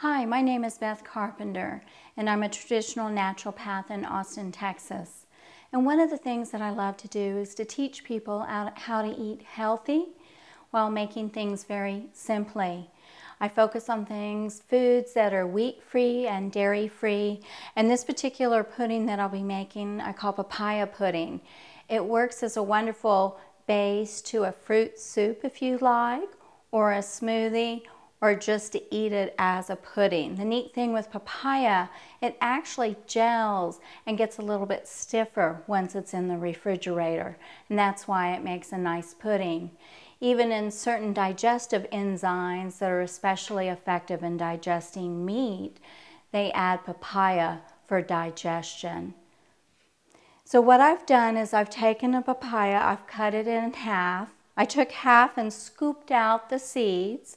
Hi, my name is Beth Carpenter, and I'm a traditional naturopath in Austin, Texas. And one of the things that I love to do is to teach people how to eat healthy while making things very simply. I focus on foods that are wheat-free and dairy-free. And this particular pudding that I'll be making, I call papaya pudding. It works as a wonderful base to a fruit soup if you like, or a smoothie, or just to eat it as a pudding. The neat thing with papaya, it actually gels and gets a little bit stiffer once it's in the refrigerator, and that's why it makes a nice pudding. Even in certain digestive enzymes that are especially effective in digesting meat, they add papaya for digestion. So what I've done is I've taken a papaya, I've cut it in half. I took half and scooped out the seeds,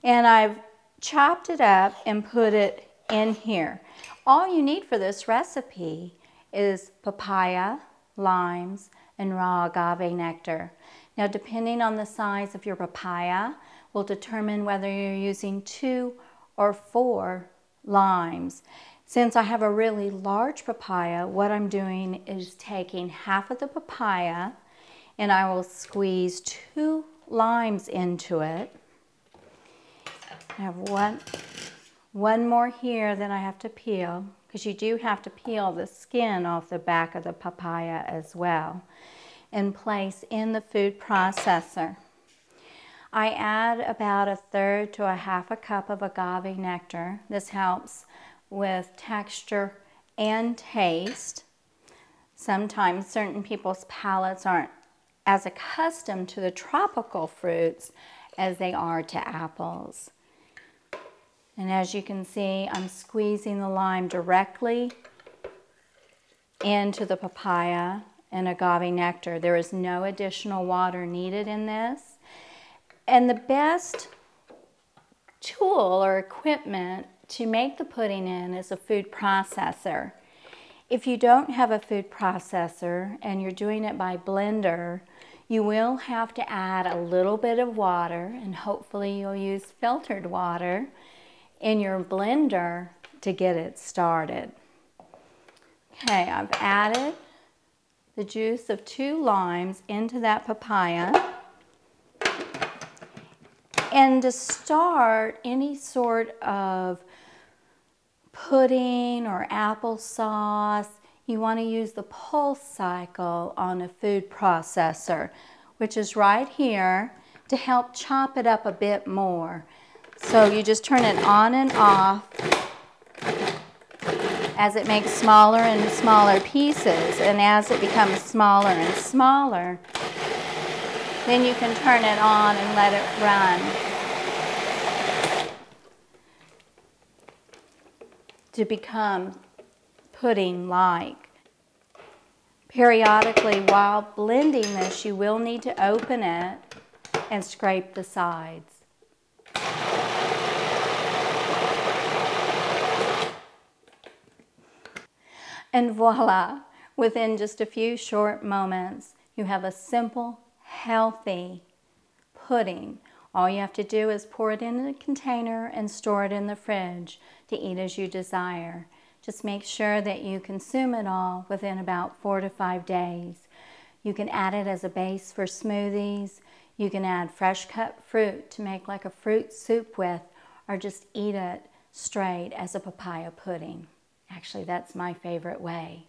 and I've chopped it up and put it in here. All you need for this recipe is papaya, limes, and raw agave nectar. Now, depending on the size of your papaya will determine whether you're using 2 or 4 limes. Since I have a really large papaya, what I'm doing is taking half of the papaya and I will squeeze 2 limes into it. I have one more here that I have to peel, because you do have to peel the skin off the back of the papaya as well, and place in the food processor. I add about 1/3 to 1/2 cup of agave nectar. This helps with texture and taste. Sometimes certain people's palates aren't as accustomed to the tropical fruits as they are to apples. And as you can see, I'm squeezing the lime directly into the papaya and agave nectar. There is no additional water needed in this. And the best tool or equipment to make the pudding in is a food processor. If you don't have a food processor and you're doing it by blender, you will have to add a little bit of water, and hopefully you'll use filtered water in your blender to get it started. Okay, I've added the juice of 2 limes into that papaya. And to start any sort of pudding or applesauce, you want to use the pulse cycle on a food processor, which is right here, to help chop it up a bit more. So you just turn it on and off as it makes smaller and smaller pieces, and as it becomes smaller and smaller, then you can turn it on and let it run to become pudding-like. Periodically, while blending this, you will need to open it and scrape the sides. And voila, within just a few short moments, you have a simple, healthy pudding. All you have to do is pour it in a container and store it in the fridge to eat as you desire. Just make sure that you consume it all within about 4 to 5 days. You can add it as a base for smoothies. You can add fresh cut fruit to make like a fruit soup with, or just eat it straight as a papaya pudding. Actually, that's my favorite way.